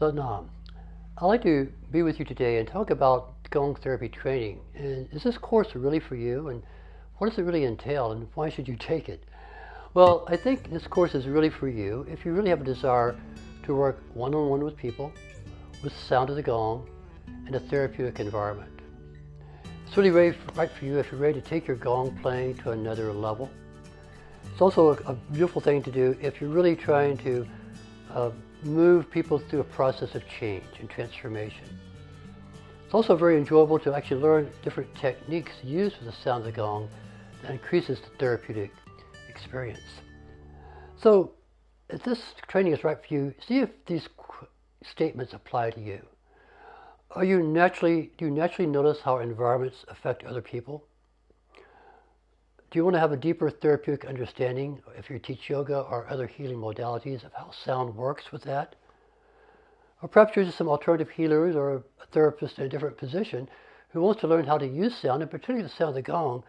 So now, I'd like to be with you today and talk about Gong Therapy Training. And is this course really for you? And what does it really entail? And why should you take it? Well, I think this course is really for you if you really have a desire to work one-on-one with people, with the sound of the gong, in a therapeutic environment. It's really right for you if you're ready to take your gong playing to another level. It's also a beautiful thing to do if you're really trying to move people through a process of change and transformation. It's also very enjoyable to actually learn different techniques used with the sound of the gong that increases the therapeutic experience. So if this training is right for you, see if these statements apply to you. Do you naturally notice how environments affect other people? Do you want to have a deeper therapeutic understanding, if you teach yoga or other healing modalities, of how sound works with that? Or perhaps you're just some alternative healers or a therapist in a different position who wants to learn how to use sound, and particularly the sound of the gong,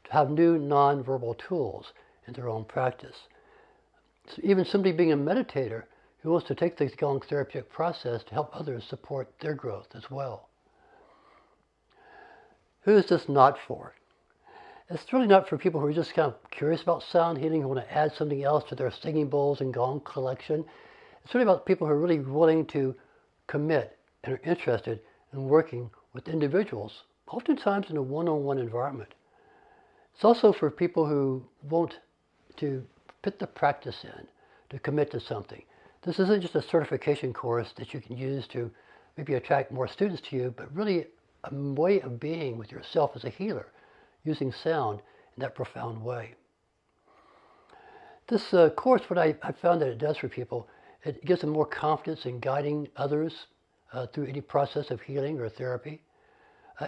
to have new nonverbal tools in their own practice. So even simply being a meditator who wants to take the gong therapeutic process to help others support their growth as well. Who is this not for? It's really not for people who are just kind of curious about sound healing, who want to add something else to their singing bowls and gong collection. It's really about people who are really willing to commit and are interested in working with individuals, oftentimes in a one-on-one environment. It's also for people who want to put the practice in, to commit to something. This isn't just a certification course that you can use to maybe attract more students to you, but really a way of being with yourself as a healer, using sound in that profound way. This course, what I found that it does for people, it gives them more confidence in guiding others through any process of healing or therapy.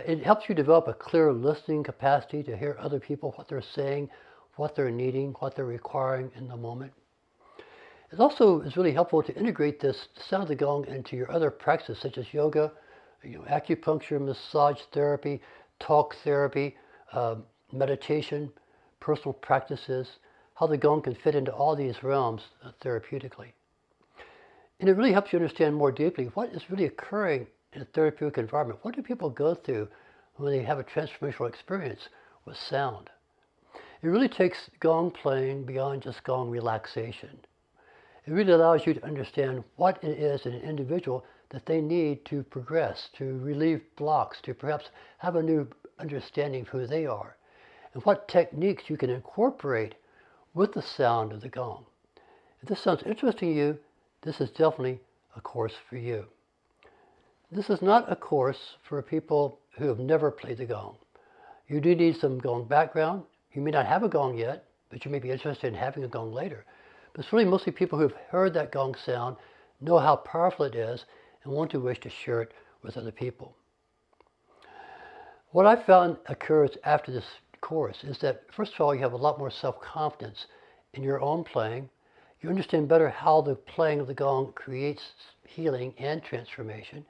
It helps you develop a clear listening capacity to hear other people, what they're saying, what they're needing, what they're requiring in the moment. It also is really helpful to integrate this sound of the gong into your other practices, such as yoga, acupuncture, massage therapy, talk therapy, meditation, personal practices, how the gong can fit into all these realms therapeutically. And it really helps you understand more deeply what is really occurring in a therapeutic environment. What do people go through when they have a transformational experience with sound? It really takes gong playing beyond just gong relaxation. It really allows you to understand what it is in an individual that they need to progress, to relieve blocks, to perhaps have a new understanding of who they are, and what techniques you can incorporate with the sound of the gong. If this sounds interesting to you, this is definitely a course for you. This is not a course for people who have never played the gong. You do need some gong background. You may not have a gong yet, but you may be interested in having a gong later. But it's really mostly people who have heard that gong sound, know how powerful it is, and want to wish to share it with other people. What I found occurs after this course is that, first of all, you have a lot more self-confidence in your own playing. You understand better how the playing of the gong creates healing and transformation.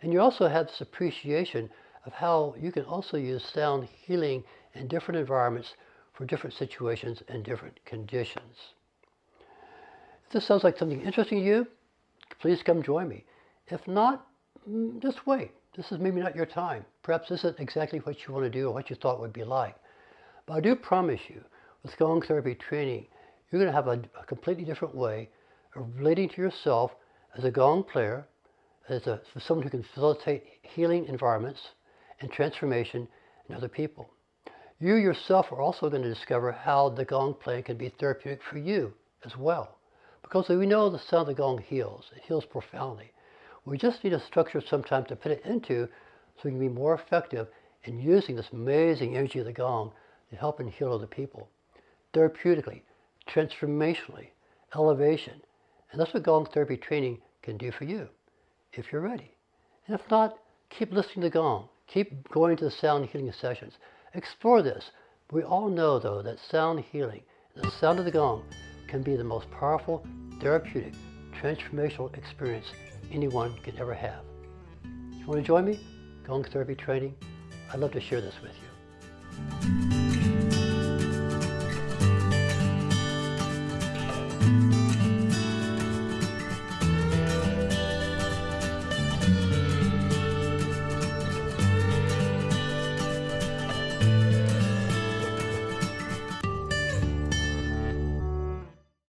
And you also have this appreciation of how you can also use sound healing in different environments for different situations and different conditions. If this sounds like something interesting to you, please come join me. If not, just wait. This is maybe not your time. Perhaps this isn't exactly what you want to do or what you thought it would be like. But I do promise you, with Gong Therapy Training, you're going to have a completely different way of relating to yourself as a gong player, as someone who can facilitate healing environments and transformation in other people. You yourself are also going to discover how the gong playing can be therapeutic for you as well. Because we know the sound of the gong heals. It heals profoundly. We just need a structure sometimes to put it into so we can be more effective in using this amazing energy of the gong to help and heal other people. Therapeutically, transformationally, elevation. And that's what Gong Therapy Training can do for you, if you're ready. And if not, keep listening to the gong. Keep going to the sound healing sessions. Explore this. We all know, though, that sound healing, the sound of the gong, can be the most powerful, therapeutic, transformational experience anyone can ever have. If you want to join me, Gong Therapy Training, I'd love to share this with you.